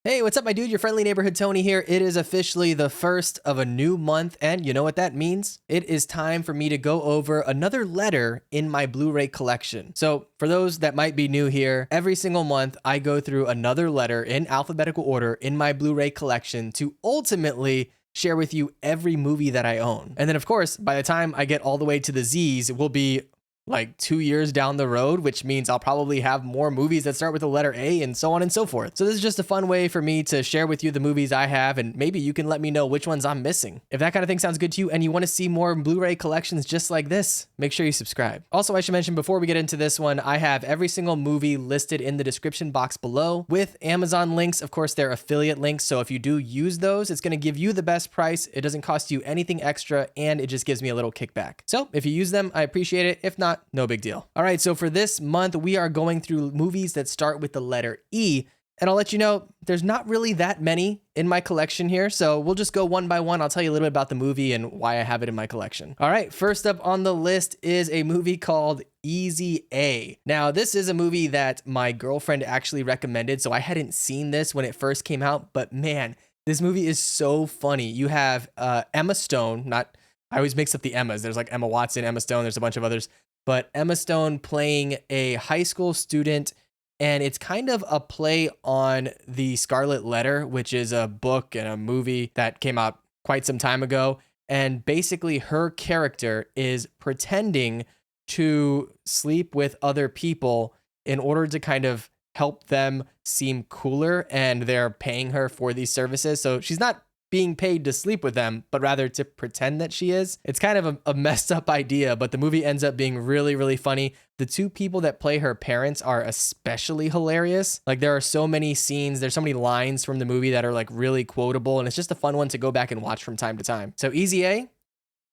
Hey, what's up, my dude? Your friendly neighborhood Tony here. It is officially the first of a new month, and you know what that means? It is time for me to go over another letter in my Blu-ray collection. So, for those that might be new here, every single month I go through another letter in alphabetical order in my Blu-ray collection to ultimately share with you every movie that I own. And then, of course, by the time I get all the way to the Z's, it will be like 2 years down the road, which means I'll probably have more movies that start with the letter A and so on and so forth. So this is just a fun way for me to share with you the movies I have, and maybe you can let me know which ones I'm missing. If that kind of thing sounds good to you and you want to see more Blu-ray collections just like this, make sure you subscribe. Also, I should mention before we get into this one, I have every single movie listed in the description box below with Amazon links. Of course, they're affiliate links, so if you do use those, it's going to give you the best price. It doesn't cost you anything extra, and it just gives me a little kickback. So if you use them, I appreciate it. If not, no big deal. All right, so for this month, we are going through movies that start with the letter E, and I'll let you know, there's not really that many in my collection here, so we'll just go one by one. I'll tell you a little bit about the movie and why I have it in my collection. All right, first up on the list is a movie called Easy A. Now, this is a movie that my girlfriend actually recommended, so I hadn't seen this when it first came out, but man, this movie is so funny. You have Emma Stone, I always mix up the Emmas. There's like Emma Watson, Emma Stone, there's a bunch of others. But Emma Stone playing a high school student, and it's kind of a play on The Scarlet Letter, which is a book and a movie that came out quite some time ago. And basically her character is pretending to sleep with other people in order to kind of help them seem cooler, and they're paying her for these services. So she's not being paid to sleep with them, but rather to pretend that she is. It's kind of a messed up idea, but the movie ends up being really, really funny. The two people that play her parents are especially hilarious. Like, there are so many scenes, there's so many lines from the movie that are like really quotable, and it's just a fun one to go back and watch from time to time. So Easy A,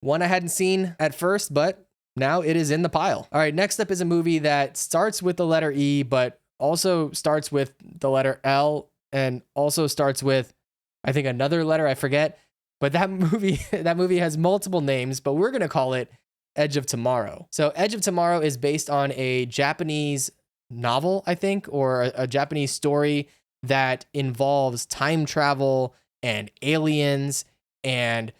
one I hadn't seen at first, but now it is in the pile. All right, next up is a movie that starts with the letter E, but also starts with the letter L, and also starts with, I think, another letter, I forget. But that movie has multiple names, but we're going to call it Edge of Tomorrow. So Edge of Tomorrow is based on a Japanese novel, I think, or a Japanese story that involves time travel and aliens and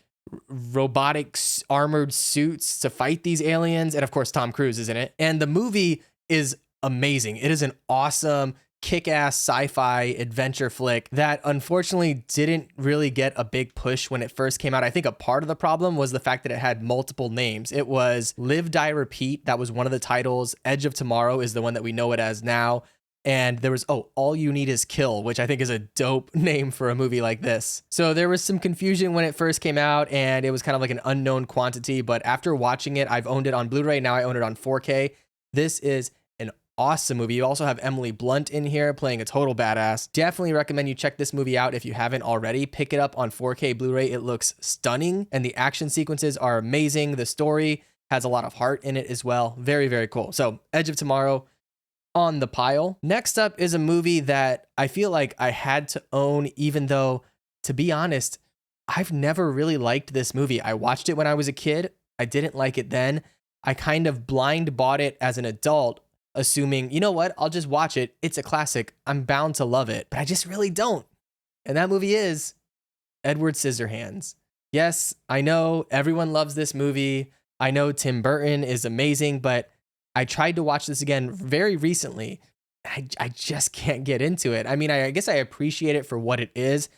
robotic armored suits to fight these aliens. And of course, Tom Cruise is in it. And the movie is amazing. It is an awesome kick-ass sci-fi adventure flick that unfortunately didn't really get a big push when it first came out. I think a part of the problem was the fact that it had multiple names. It was Live, Die, Repeat. That was one of the titles. Edge of Tomorrow is the one that we know it as now. And there was, All You Need Is Kill, which I think is a dope name for a movie like this. So there was some confusion when it first came out, and it was kind of like an unknown quantity. But after watching it, I've owned it on Blu-ray. Now I own it on 4K. This is an awesome movie. You also have Emily Blunt in here playing a total badass. Definitely recommend you check this movie out if you haven't already. Pick it up on 4K Blu-ray. It looks stunning, and the action sequences are amazing. The story has a lot of heart in it as well. Very, very cool. So Edge of Tomorrow on the pile. Next up is a movie that I feel like I had to own, even though, to be honest, I've never really liked this movie. I watched it when I was a kid. I didn't like it then. I kind of blind bought it as an adult, assuming, you know what, I'll just watch it. It's a classic. I'm bound to love it, but I just really don't. And that movie is Edward Scissorhands. Yes, I know everyone loves this movie. I know Tim Burton is amazing, but I tried to watch this again very recently. I just can't get into it. I mean, I guess I appreciate it for what it is,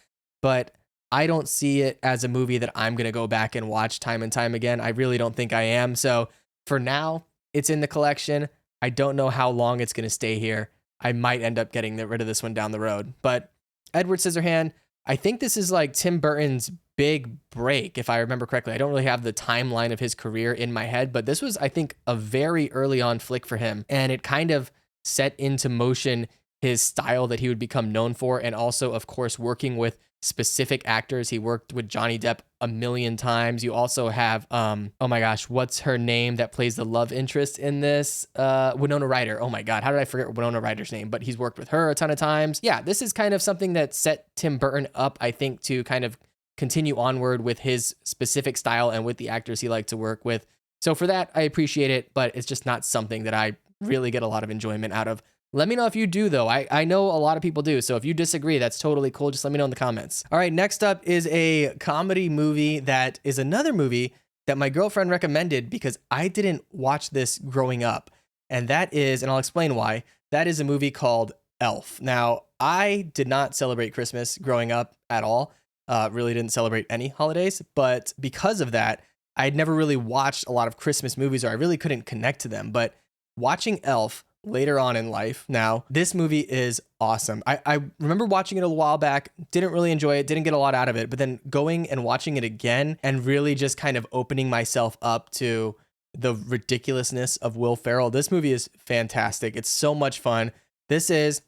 but I don't see it as a movie that I'm going to go back and watch time and time again. I really don't think I am. So for now, it's in the collection. I don't know how long it's going to stay here. I might end up getting rid of this one down the road. But Edward Scissorhands, I think this is like Tim Burton's big break, if I remember correctly. I don't really have the timeline of his career in my head, but this was, I think, a very early on flick for him. And it kind of set into motion his style that he would become known for. And also, of course, working with specific actors. He worked with Johnny Depp a million times. You also have, oh my gosh, what's her name that plays the love interest in this? Winona Ryder. Oh my God, how did I forget Winona Ryder's name? But he's worked with her a ton of times. Yeah, this is kind of something that set Tim Burton up, I think, to kind of continue onward with his specific style and with the actors he liked to work with. So for that, I appreciate it, but it's just not something that I really get a lot of enjoyment out of Let me know if you do, though. I know a lot of people do. So if you disagree, that's totally cool. Just let me know in the comments. All right, next up is a comedy movie that is another movie that my girlfriend recommended because I didn't watch this growing up. And that is, and I'll explain why, that is a movie called Elf. Now, I did not celebrate Christmas growing up at all. Really didn't celebrate any holidays. But because of that, I had never really watched a lot of Christmas movies, or I really couldn't connect to them. But watching Elf later on in life, now, this movie is awesome. I remember watching it a while back, didn't really enjoy it, didn't get a lot out of it, but then going and watching it again and really just kind of opening myself up to the ridiculousness of Will Ferrell. This movie is fantastic. It's so much fun. This is,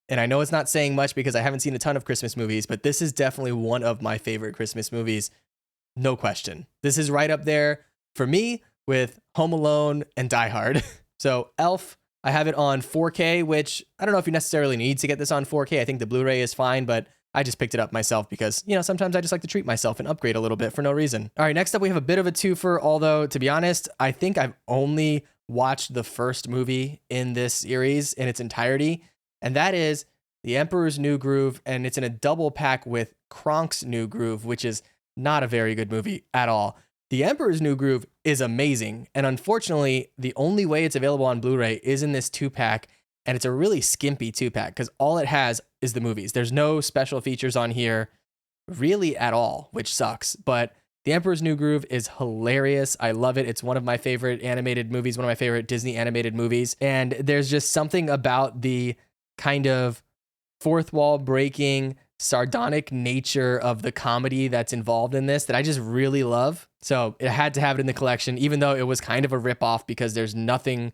and I know it's not saying much because I haven't seen a ton of Christmas movies, but this is definitely one of my favorite Christmas movies. No question. This is right up there for me with Home Alone and Die Hard. So Elf, I have it on 4K, which I don't know if you necessarily need to get this on 4K. I think the Blu-ray is fine, but I just picked it up myself because, you know, sometimes I just like to treat myself and upgrade a little bit for no reason. All right, next up we have a bit of a twofer, although to be honest, I think I've only watched the first movie in this series in its entirety, and that is The Emperor's New Groove, and it's in a double pack with Kronk's New Groove, which is not a very good movie at all. The Emperor's New Groove is amazing, and unfortunately, the only way it's available on Blu-ray is in this 2-pack, and it's a really skimpy 2-pack because all it has is the movies. There's no special features on here really at all, which sucks, but The Emperor's New Groove is hilarious. I love it. It's one of my favorite animated movies, one of my favorite Disney animated movies, and there's just something about the kind of fourth wall breaking, sardonic nature of the comedy that's involved in this that I just really love. So it had to have it in the collection, even though it was kind of a ripoff because there's nothing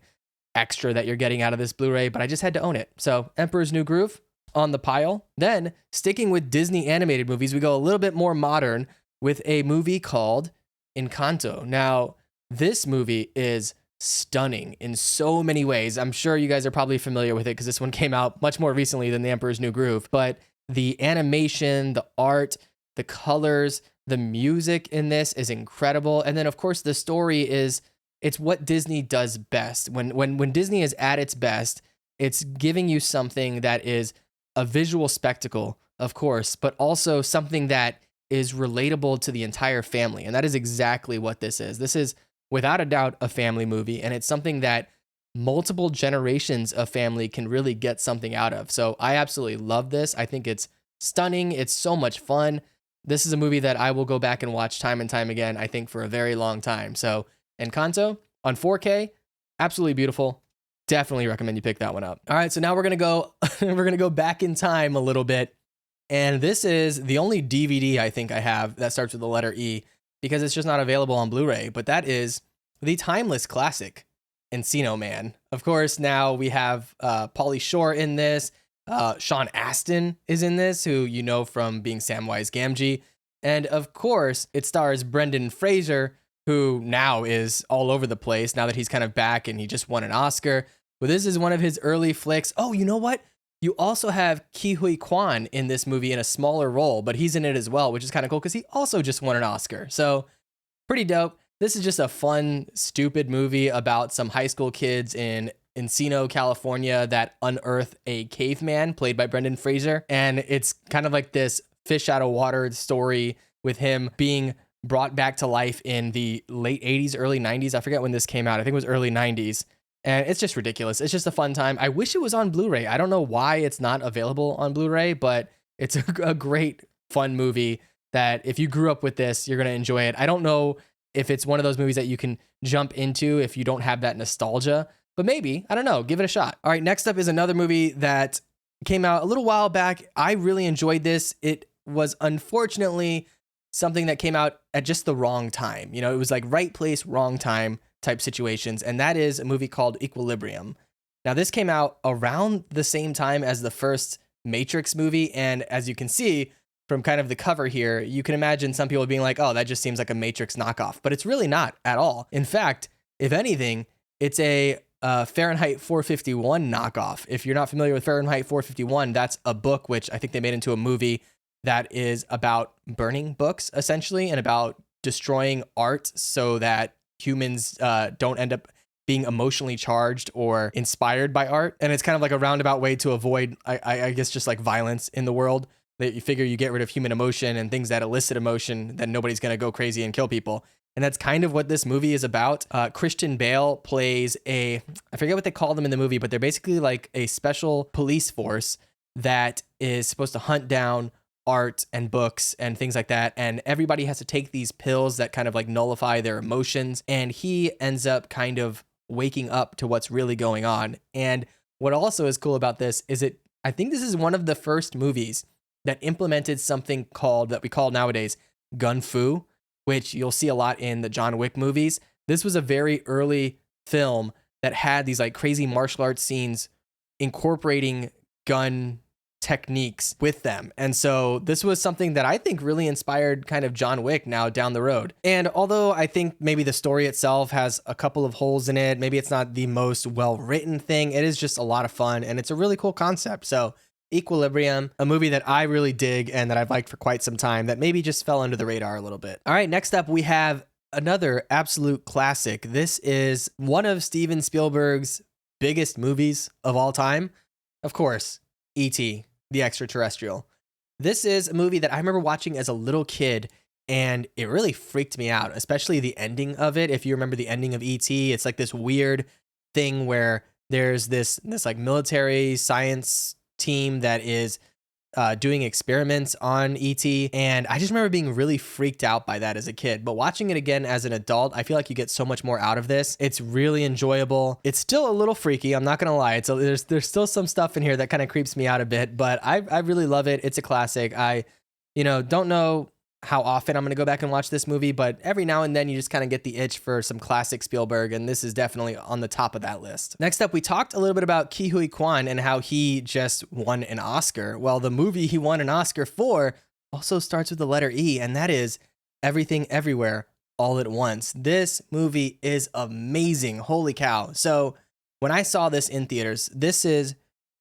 extra that you're getting out of this Blu-ray, but I just had to own it. So Emperor's New Groove on the pile. Then sticking with Disney animated movies, we go a little bit more modern with a movie called Encanto. Now, this movie is stunning in so many ways. I'm sure you guys are probably familiar with it because this one came out much more recently than The Emperor's New Groove, but the animation, the art, the colors, the music in this is incredible. And then of course the story is, it's what Disney does best. When Disney is at its best, it's giving you something that is a visual spectacle, of course, but also something that is relatable to the entire family. And that is exactly what this is. This is without a doubt a family movie, and it's something that multiple generations of family can really get something out of. So I absolutely love this. I think it's stunning. It's so much fun. This is a movie that I will go back and watch time and time again, I think for a very long time. So Encanto on 4K, absolutely beautiful. Definitely recommend you pick that one up. All right, so now we're going to go back in time a little bit. And this is the only DVD I think I have that starts with the letter E because it's just not available on Blu-ray, but that is the timeless classic Encino Man. Of course, now we have Pauly Shore in this. Sean Astin is in this, who you know from being Samwise Gamgee. And of course, it stars Brendan Fraser, who now is all over the place now that he's kind of back and he just won an Oscar. But this is one of his early flicks. Oh, you know what? You also have Ke Huy Quan in this movie in a smaller role, but he's in it as well, which is kind of cool because he also just won an Oscar. So pretty dope. This is just a fun, stupid movie about some high school kids in Encino, California that unearth a caveman played by Brendan Fraser. And it's kind of like this fish out of water story with him being brought back to life in the late 80s, early 90s. I forget when this came out. I think it was early 90s. And it's just ridiculous. It's just a fun time. I wish it was on Blu-ray. I don't know why it's not available on Blu-ray, but it's a great, fun movie that if you grew up with this, you're going to enjoy it. I don't know if it's one of those movies that you can jump into if you don't have that nostalgia, but maybe, I don't know, give it a shot. All right, next up is another movie that came out a little while back. I really enjoyed this. It was unfortunately something that came out at just the wrong time. You know, it was like right place, wrong time type situations, and that is a movie called Equilibrium. Now, this came out around the same time as the first Matrix movie, and as you can see from kind of the cover here, you can imagine some people being like, oh, that just seems like a Matrix knockoff, but it's really not at all. In fact, if anything, it's a Fahrenheit 451 knockoff. If you're not familiar with Fahrenheit 451, that's a book which I think they made into a movie that is about burning books, essentially, and about destroying art so that humans don't end up being emotionally charged or inspired by art. And it's kind of like a roundabout way to avoid, I guess, just like violence in the world. That you figure you get rid of human emotion and things that elicit emotion, then nobody's going to go crazy and kill people. And that's kind of what this movie is about. Christian Bale plays I forget what they call them in the movie, but they're basically like a special police force that is supposed to hunt down art and books and things like that. And everybody has to take these pills that kind of like nullify their emotions. And he ends up kind of waking up to what's really going on. And what also is cool about this is I think this is one of the first movies that implemented something that we call nowadays gun fu, which you'll see a lot in the John Wick movies. This was a very early film that had these like crazy martial arts scenes incorporating gun techniques with them. And so this was something that I think really inspired kind of John Wick now down the road. And although I think maybe the story itself has a couple of holes in it, maybe it's not the most well-written thing, it is just a lot of fun and it's a really cool concept. So Equilibrium, a movie that I really dig and that I've liked for quite some time that maybe just fell under the radar a little bit. All right, next up we have another absolute classic. This is one of Steven Spielberg's biggest movies of all time. Of course, E.T., the Extraterrestrial. This is a movie that I remember watching as a little kid and it really freaked me out, especially the ending of it. If you remember the ending of E.T., it's like this weird thing where there's this like military science team that is doing experiments on ET, and I just remember being really freaked out by that as a kid. But watching it again as an adult, I feel like you get so much more out of this. It's really enjoyable. It's still a little freaky, I'm not gonna lie. There's still some stuff in here that kind of creeps me out a bit, but I really love it. It's a classic. I don't know how often I'm going to go back and watch this movie, but every now and then you just kind of get the itch for some classic Spielberg, and this is definitely on the top of that list. Next up, we talked a little bit about Ke Huy Quan and how he just won an Oscar. Well, the movie he won an Oscar for also starts with the letter E, and that is Everything Everywhere All at Once. This movie is amazing. Holy cow. So when I saw this in theaters,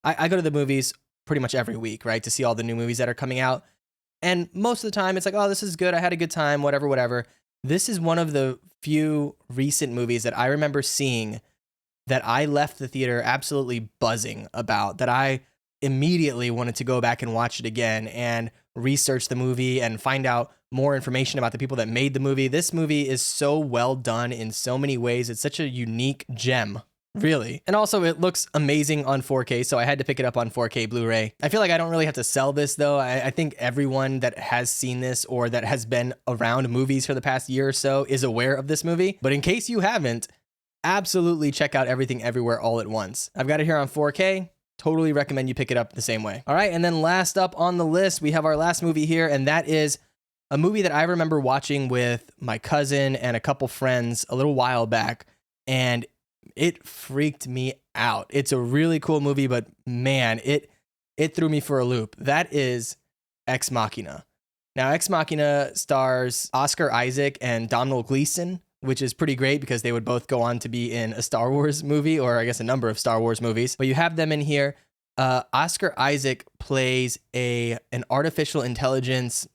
I go to the movies pretty much every week, right, to see all the new movies that are coming out. And most of the time, it's like, oh, this is good. I had a good time, whatever. This is one of the few recent movies that I remember seeing that I left the theater absolutely buzzing about, that I immediately wanted to go back and watch it again and research the movie and find out more information about the people that made the movie. This movie is so well done in so many ways. It's such a unique gem. Really. And also it looks amazing on 4K, so I had to pick it up on 4K Blu-ray. I feel like I don't really have to sell this though. I think everyone that has seen this or that has been around movies for the past year or so is aware of this movie. But in case you haven't, absolutely check out Everything Everywhere All at Once. I've got it here on 4K. Totally recommend you pick it up the same way. All right, and then last up on the list, we have our last movie here, and that is a movie that I remember watching with my cousin and a couple friends a little while back, and it freaked me out. It's a really cool movie, but man, it threw me for a loop. That is Ex Machina. Now, Ex Machina stars Oscar Isaac and Domhnall Gleeson, which is pretty great because they would both go on to be in a Star Wars movie, or I guess a number of Star Wars movies. But you have them in here. Oscar Isaac plays an artificial intelligence,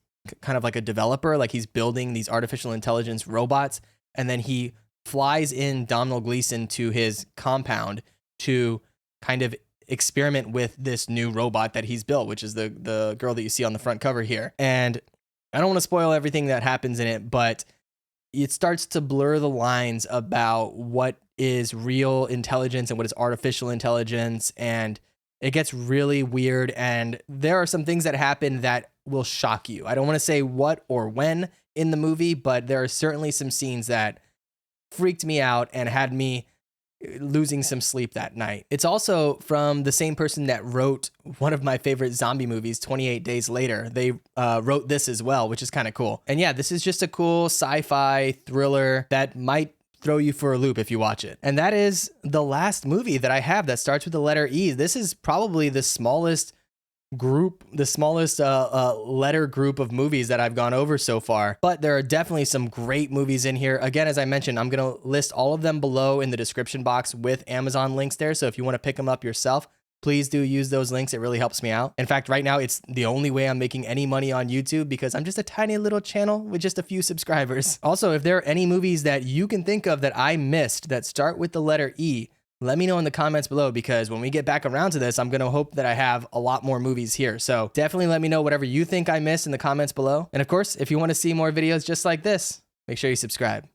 kind of like a developer, like he's building these artificial intelligence robots, and then he flies in Domhnall Gleeson to his compound to kind of experiment with this new robot that he's built, which is the girl that you see on the front cover here. And I don't want to spoil everything that happens in it, but it starts to blur the lines about what is real intelligence and what is artificial intelligence, and it gets really weird, and there are some things that happen that will shock you. I don't want to say what or when in the movie, but there are certainly some scenes that freaked me out and had me losing some sleep that night. It's also from the same person that wrote one of my favorite zombie movies, 28 Days Later. They wrote this as well, which is kind of cool. And yeah, this is just a cool sci-fi thriller that might throw you for a loop if you watch it. And that is the last movie that I have that starts with the letter E. This is probably the smallest letter group of movies that I've gone over so far, but there are definitely some great movies in here. Again, as I mentioned, I'm going to list all of them below in the description box with Amazon links there. So if you want to pick them up yourself, please do use those links. It really helps me out. In fact, right now, it's the only way I'm making any money on YouTube because I'm just a tiny little channel with just a few subscribers. Also, if there are any movies that you can think of that I missed that start with the letter E, let me know in the comments below, because when we get back around to this, I'm going to hope that I have a lot more movies here. So definitely let me know whatever you think I missed in the comments below. And of course, if you want to see more videos just like this, make sure you subscribe.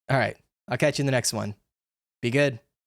All right, I'll catch you in the next one. Be good.